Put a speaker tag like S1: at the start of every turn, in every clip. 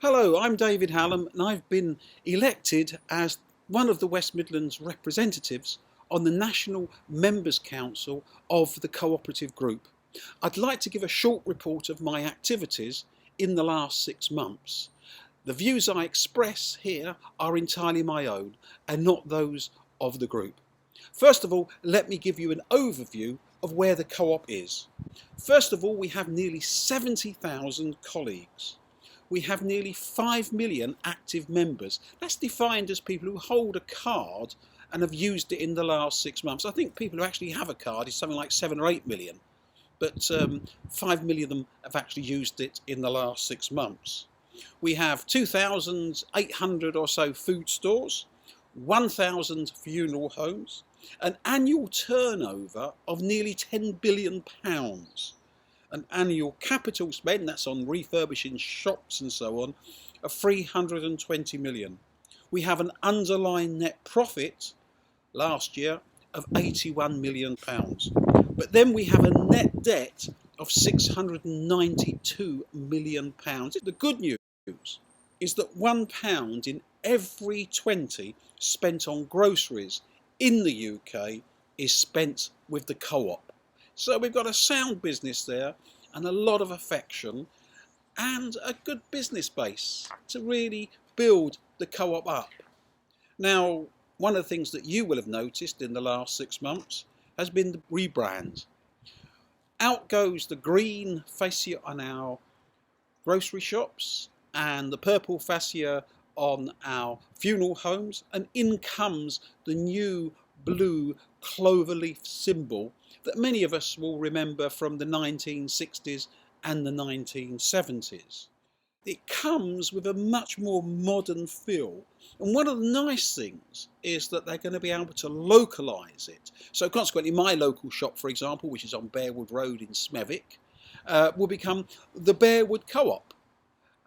S1: Hello, I'm David Hallam and I've been elected as one of the West Midlands representatives on the National Members Council of the Cooperative Group. I'd like to give a short report of my activities in the last 6 months. The views I express here are entirely my own and not those of the group. First of all, let me give you an overview of where the co-op is. First of all, we have nearly 70,000 colleagues. We have nearly 5 million active members. That's defined as people who hold a card and have used it in the last 6 months. I think people who actually have a card is something like 7 or 8 million, but 5 million of them have actually used it in the last 6 months. We have 2,800 or so food stores, 1,000 funeral homes, an annual turnover of nearly £10 billion. An annual capital spend, that's on refurbishing shops and so on, of 320 million. We have an underlying net profit last year of 81 million pounds. But then we have a net debt of 692 million pounds. The good news is that £1 in every 20 spent on groceries in the UK is spent with the co-op. So we've got a sound business there and a lot of affection and a good business base to really build the co-op up. Now, one of the things that you will have noticed in the last 6 months has been the rebrand. Out goes the green fascia on our grocery shops and the purple fascia on our funeral homes, and in comes the new blue cloverleaf symbol that many of us will remember from the 1960s and the 1970s. It comes with a much more modern feel, and one of the nice things is that they're going to be able to localise it. So consequently, my local shop, for example, which is on Bearwood Road in Smethwick, will become the Bearwood Co-op.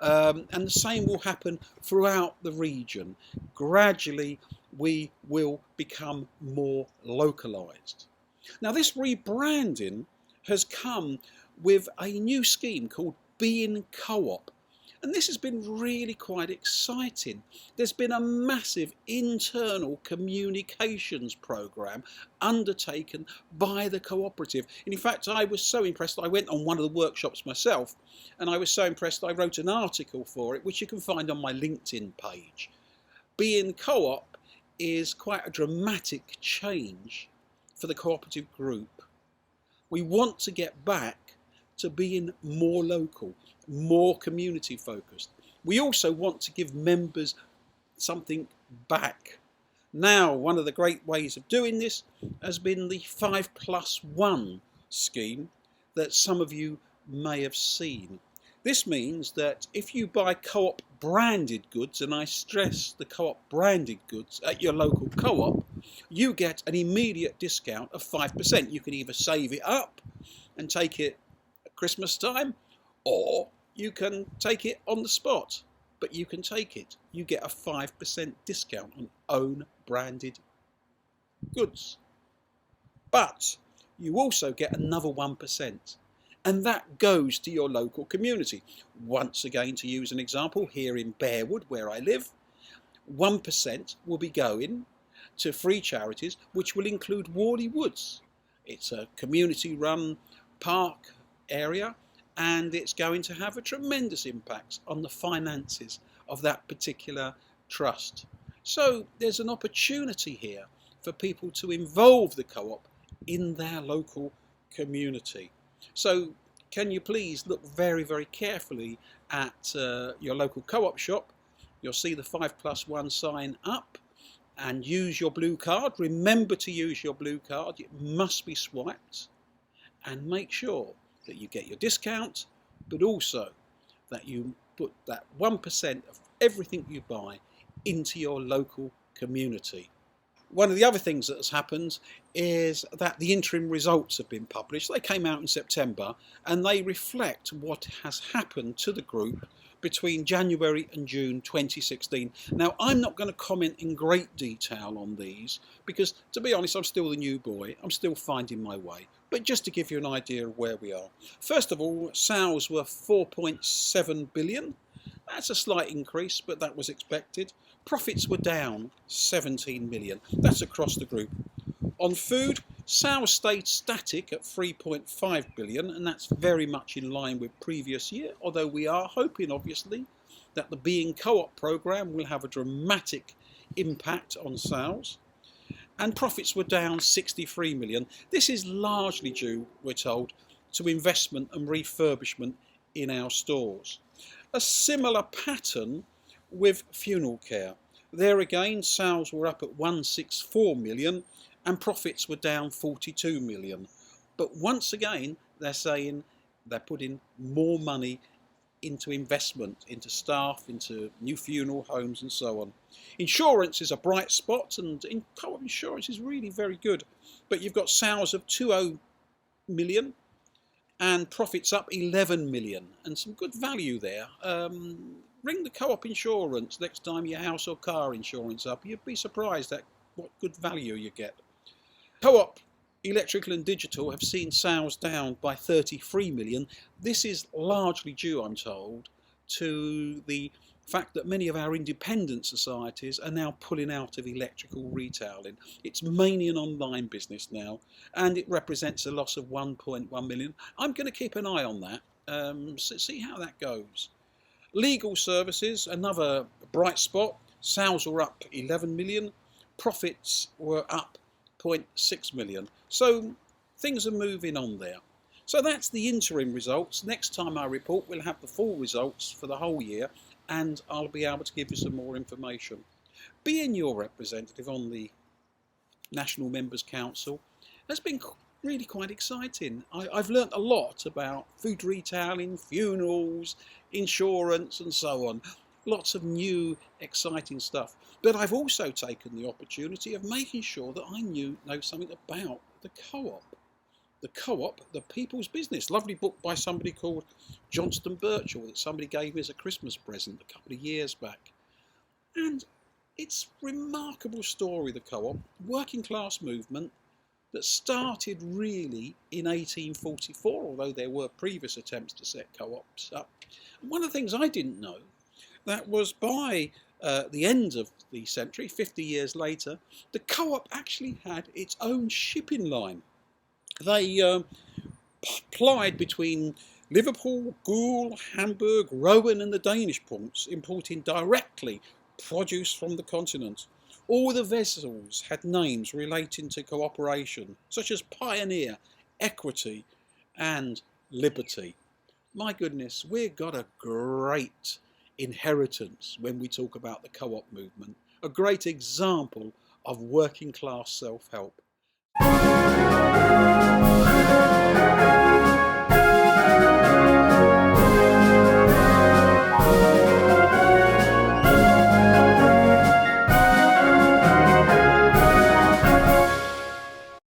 S1: And the same will happen throughout the region. Gradually we will become more localised. Now, this rebranding has come with a new scheme called Being Co-op, and this has been really quite exciting. There's been a massive internal communications programme undertaken by the cooperative. And in fact, I was so impressed, I went on one of the workshops myself, and I was so impressed I wrote an article for it, which you can find on my LinkedIn page. Being Co-op is quite a dramatic change for the cooperative group. We want to get back to being more local, more community focused. We also want to give members something back. Now, one of the great ways of doing this has been the 5+1 scheme that some of you may have seen. This means that if you buy co-op branded goods, and I stress the co-op branded goods at your local co-op, you get an immediate discount of 5%. You can either save it up and take it at Christmas time, or you can take it on the spot, but you can take it. You get a 5% discount on own branded goods. But you also get another 1%. And that goes to your local community. Once again, to use an example, here in Bearwood, where I live, 1% will be going to free charities, which will include Worley Woods. It's a community-run park area, and it's going to have a tremendous impact on the finances of that particular trust. So there's an opportunity here for people to involve the co-op in their local community. So can you please look very, very carefully at your local co-op shop. You'll see the 5+1 sign up and use your blue card. Remember to use your blue card. It must be swiped, and make sure that you get your discount, but also that you put that 1% of everything you buy into your local community. One of the other things that has happened is that the interim results have been published. They came out in September, and they reflect what has happened to the group between January and June 2016. Now, I'm not going to comment in great detail on these because, to be honest, I'm still the new boy. I'm still finding my way. But just to give you an idea of where we are. First of all, sales were 4.7 billion. That's a slight increase, but that was expected. Profits were down 17 million. That's across the group. On food, sales stayed static at 3.5 billion, and that's very much in line with previous year, although we are hoping, obviously, that the Being Co-op programme will have a dramatic impact on sales. And profits were down 63 million. This is largely due, we're told, to investment and refurbishment in our stores. A similar pattern with funeral care. There again, sales were up at 164 million and profits were down 42 million. But once again, they're saying they're putting more money into investment, into staff, into new funeral homes and so on. Insurance is a bright spot, and Co-op insurance is really very good. But you've got sales of 20 million and profits up 11 million, and some good value there. Ring the Co-op insurance next time your house or car insurance up. You'd be surprised at what good value you get. Co-op Electrical and Digital have seen sales down by 33 million. This is largely due, I'm told, to the fact that many of our independent societies are now pulling out of electrical retailing. It's mainly an online business now, and it represents a loss of 1.1 million. I'm going to keep an eye on that, see how that goes. Legal services, another bright spot. Sales were up 11 million, profits were up 0.6 million. So things are moving on there. So that's the interim results. Next time I report, we'll have the full results for the whole year, and I'll be able to give you some more information. Being your representative on the National Members Council has been really quite exciting. I've learnt a lot about food retailing, funerals, insurance and so on. Lots of new exciting stuff. But I've also taken the opportunity of making sure that I know something about the Co-op. The Co-op, the people's business. Lovely book by somebody called Johnston Birchall that somebody gave me as a Christmas present a couple of years back. And it's a remarkable story, the Co-op. Working class movement that started really in 1844, although there were previous attempts to set Co-ops up. And one of the things I didn't know, that was by the end of the century, 50 years later, the Co-op actually had its own shipping line. They plied between Liverpool, Goole, Hamburg, Rowan and the Danish ports, importing directly produce from the continent. All the vessels had names relating to cooperation, such as Pioneer, Equity and Liberty. My goodness, we've got a great inheritance when we talk about the Co-op movement, a great example of working class self-help.